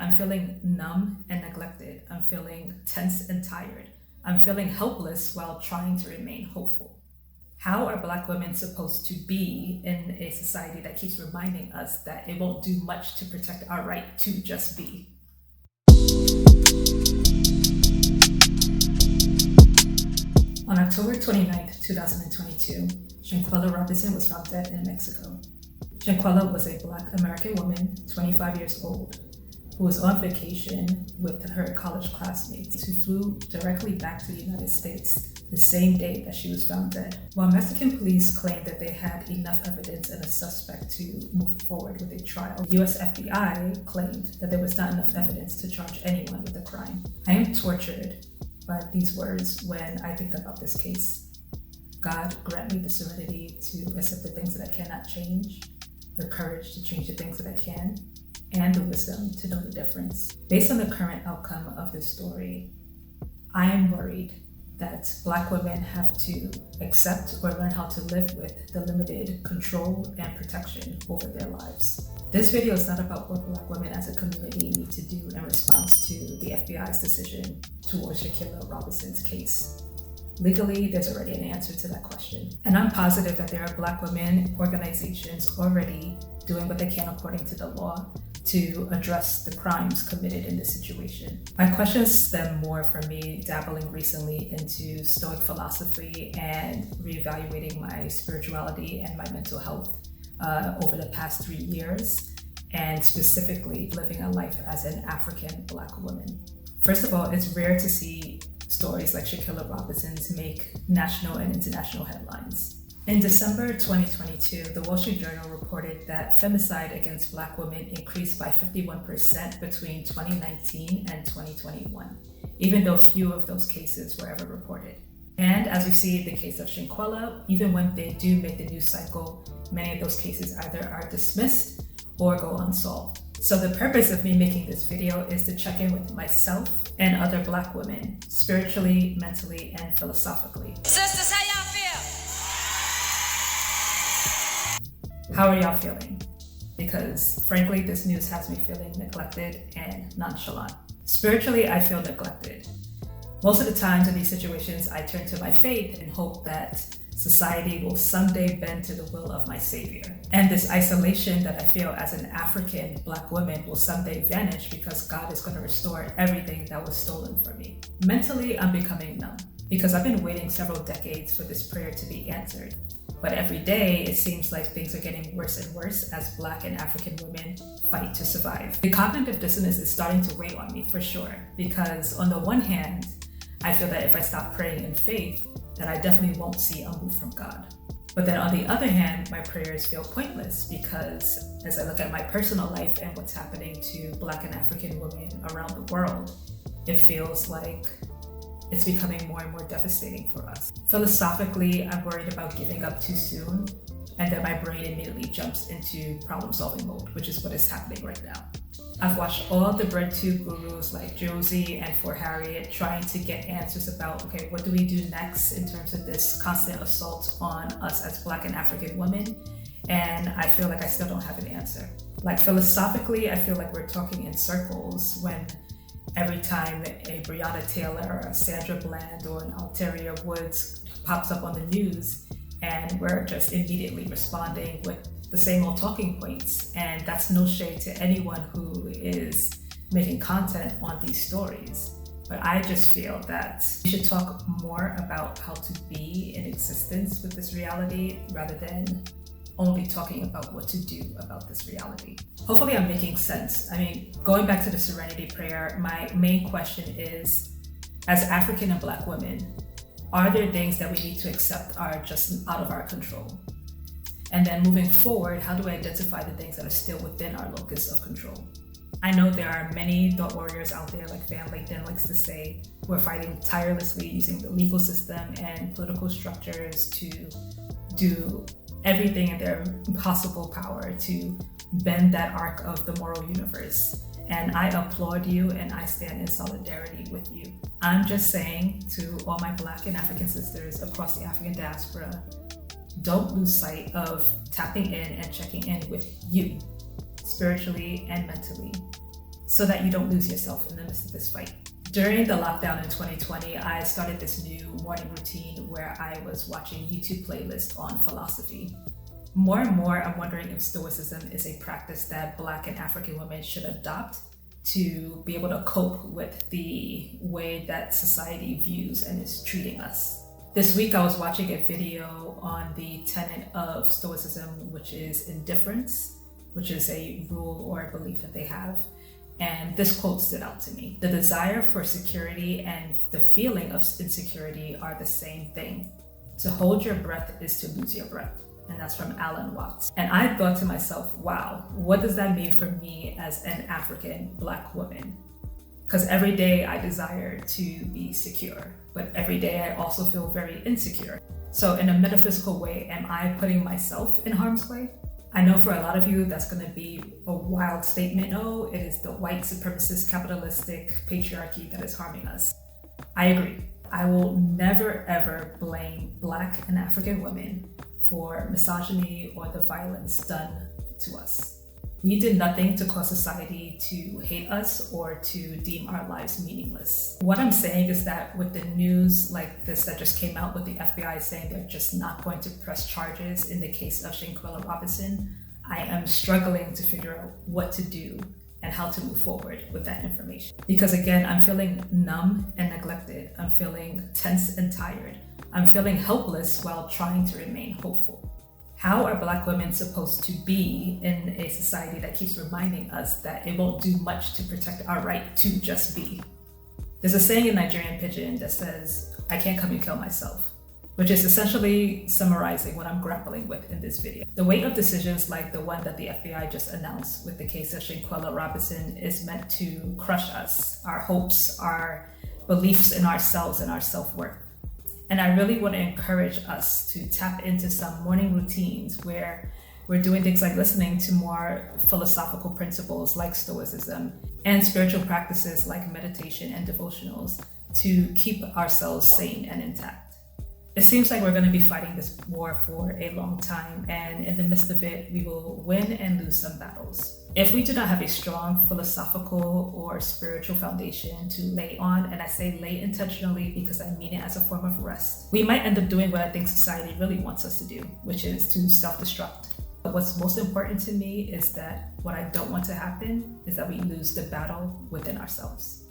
I'm feeling numb and neglected. I'm feeling tense and tired. I'm feeling helpless while trying to remain hopeful. How are Black women supposed to be in a society that keeps reminding us that it won't do much to protect our right to just be? On October 29th, 2022, Shanquella Robinson was found dead in Mexico. Shanquella was a Black American woman, 25 years old, who was on vacation with her college classmates who flew directly back to the United States the same day that she was found dead. While Mexican police claimed that they had enough evidence and a suspect to move forward with a trial, the US FBI claimed that there was not enough evidence to charge anyone with the crime. I am tortured by these words when I think about this case. God grant me the serenity to accept the things that I cannot change, the courage to change the things that I can, and the wisdom to know the difference. Based on the current outcome of this story, I am worried that Black women have to accept or learn how to live with the limited control and protection over their lives. This video is not about what Black women as a community need to do in response to the FBI's decision towards Shanquella Robinson's case. Legally, there's already an answer to that question. And I'm positive that there are Black women organizations already doing what they can according to the law to address the crimes committed in this situation. My questions stem more from me dabbling recently into Stoic philosophy and reevaluating my spirituality and my mental health over the past 3 years, and specifically living a life as an African Black woman. First of all, it's rare to see stories like Shanquella Robinson's make national and international headlines. In December 2022, the Wall Street Journal reported that femicide against Black women increased by 51% between 2019 and 2021, even though few of those cases were ever reported. And as we see in the case of Shanquella, even when they do make the news cycle, many of those cases either are dismissed or go unsolved. So the purpose of me making this video is to check in with myself and other Black women, spiritually, mentally, and philosophically. Sisters, how y'all feel? How are y'all feeling? Because frankly, this news has me feeling neglected and nonchalant. Spiritually, I feel neglected. Most of the times in these situations, I turn to my faith and hope that society will someday bend to the will of my Savior. And this isolation that I feel as an African Black woman will someday vanish because God is going to restore everything that was stolen from me. Mentally, I'm becoming numb because I've been waiting several decades for this prayer to be answered. But every day, it seems like things are getting worse and worse as Black and African women fight to survive. The cognitive dissonance is starting to weigh on me for sure, because on the one hand, I feel that if I stop praying in faith, that I definitely won't see a move from God. But then on the other hand, my prayers feel pointless because as I look at my personal life and what's happening to Black and African women around the world, it feels like it's becoming more and more devastating for us. Philosophically, I'm worried about giving up too soon, and then my brain immediately jumps into problem-solving mode, which is what is happening right now. I've watched all the breadtube gurus like Josie and For Harriet trying to get answers about, okay, what do we do next in terms of this constant assault on us as Black and African women? And I feel like I still don't have an answer. Like philosophically, I feel like we're talking in circles when every time a Breonna Taylor or a Sandra Bland or an Alteria Woods pops up on the news, and we're just immediately responding with the same old talking points. And that's no shade to anyone who is making content on these stories. But I just feel that we should talk more about how to be in existence with this reality rather than only talking about what to do about this reality. Hopefully I'm making sense. I mean, going back to the serenity prayer, my main question is, as African and Black women, are there things that we need to accept are just out of our control? And then moving forward, how do we identify the things that are still within our locus of control? I know there are many thought warriors out there, like Van Lathan likes to say, who are fighting tirelessly using the legal system and political structures to do everything in their possible power to bend that arc of the moral universe. And I applaud you and I stand in solidarity with you. I'm just saying to all my Black and African sisters across the African diaspora, don't lose sight of tapping in and checking in with you, spiritually and mentally. so that you don't lose yourself in the midst of this fight. During the lockdown in 2020, I started this new morning routine where I was watching YouTube playlists on philosophy. More and more, I'm wondering if Stoicism is a practice that Black and African women should adopt to be able to cope with the way that society views and is treating us. This week, I was watching a video on the tenet of Stoicism, which is indifference, which is a rule or a belief that they have. And this quote stood out to me. The desire for security and the feeling of insecurity are the same thing. To hold your breath is to lose your breath. And that's from Alan Watts. And I thought to myself, wow, what does that mean for me as an African Black woman? Because every day I desire to be secure, but every day I also feel very insecure. So in a metaphysical way, am I putting myself in harm's way? I know for a lot of you, that's going to be a wild statement. No, it is the white supremacist, capitalistic patriarchy that is harming us. I agree. I will never, ever blame Black and African women for misogyny or the violence done to us. We did nothing to cause society to hate us or to deem our lives meaningless. What I'm saying is that with the news like this that just came out with the FBI saying they're just not going to press charges in the case of Shanquella Robinson, I am struggling to figure out what to do and how to move forward with that information. Because again, I'm feeling numb and neglected. I'm feeling tense and tired. I'm feeling helpless while trying to remain hopeful. How are Black women supposed to be in a society that keeps reminding us that it won't do much to protect our right to just be? There's a saying in Nigerian Pidgin that says, I can't come and kill myself, which is essentially summarizing what I'm grappling with in this video. The weight of decisions like the one that the FBI just announced with the case of Shanquella Robinson is meant to crush us, our hopes, our beliefs in ourselves and our self-worth. And I really want to encourage us to tap into some morning routines where we're doing things like listening to more philosophical principles like Stoicism and spiritual practices like meditation and devotionals to keep ourselves sane and intact. It seems like we're going to be fighting this war for a long time, and in the midst of it, we will win and lose some battles. If we do not have a strong philosophical or spiritual foundation to lay on, and I say lay intentionally because I mean it as a form of rest, we might end up doing what I think society really wants us to do, which is to self-destruct. But what's most important to me is that what I don't want to happen is that we lose the battle within ourselves.